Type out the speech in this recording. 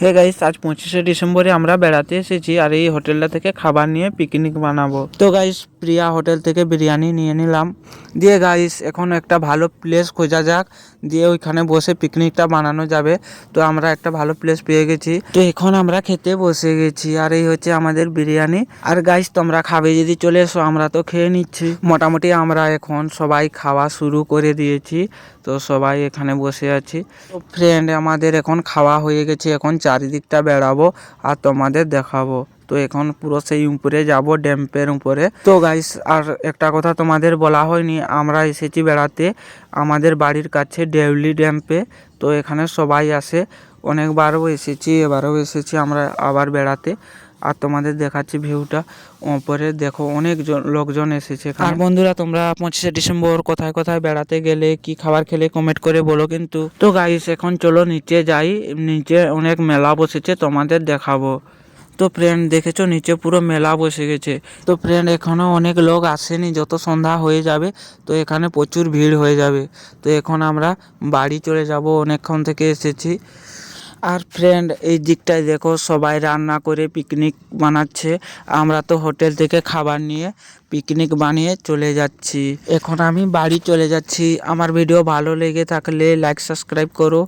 Hey guys, আজ 25শে ডিসেম্বরে আমরা বেড়াতে এসেছি আর এই হোটেলটা থেকে খাবার নিয়ে পিকনিক বানাবো। তো গাইস, প্রিয়া হোটেল থেকে বিরিয়ানি নিয়ে নিলাম। দিয়ে গাইস, এখন একটা ভালো প্লেস খোঁজা যাক, দিয়ে ওইখানে বসে পিকনিকটা বানানো যাবে। তো আমরা একটা ভালো প্লেস পেয়ে গেছি, তো এখন আমরা খেতে বসে গেছি। আর এই হচ্ছে আমাদের বিরিয়ানি। আর গাইস, তোমরা খাবে যদি চলে এসো, আমরা তো খেয়ে নিচ্ছি। মোটামুটি আমরা এখন সবাই খাওয়া শুরু করে দিয়েছি, তো সবাই এখানে বসে আছি। তো ফ্রেন্ড, আমাদের এখন খাওয়া হয়ে গেছে, এখন চারিদিকটা বেড়াবো আর তোমাদের দেখাবো। তো এখন পুরো সেই উপরে যাব, ড্যাম্পের উপরে। তো গাইস, আর একটা কথা তোমাদের বলা হয়নি, আমরা এসেছি বেড়াতে আমাদের বাড়ির কাছে দেউলি ড্যাম্পে। তো এখানে সবাই আসে, অনেকবারও এসেছি, এবারও এসেছি আমরা আবার বেড়াতে। আর তোমাদের দেখাচ্ছি ভিউটা, উপরে দেখো অনেক লোকজন এসেছে। আর বন্ধুরা, তোমরা 25শে ডিসেম্বর কোথায় কোথায় বেড়াতে গেলে, কি খাবার খেলে কমেন্ট করে বলো কিন্তু। তো গাইস, এখন চলো নিচে যাই, নিচে অনেক মেলা বসেছে, তোমাদের দেখাবো। তো ফ্রেন্ড, দেখেছো নিচে পুরো মেলা বসে গেছে। তো ফ্রেন্ড, এখনো অনেক লোক আসেনি, যত সন্ধ্যা হয়ে যাবে তো এখানে প্রচুর ভিড় হয়ে যাবে। তো এখন আমরা বাড়ি চলে যাব, অনেকক্ষণ থেকে এসেছি। আর ফ্রেন্ড, এই দিকটায় দেখো সবাই রান্না করে পিকনিক বানাচ্ছে। আমরা তো হোটেল থেকে খাবার নিয়ে পিকনিক বানিয়ে চলে যাচ্ছি। এখন আমি বাড়ি চলে যাচ্ছি। আমার ভিডিও ভালো লেগে থাকলে লাইক সাবস্ক্রাইব করো।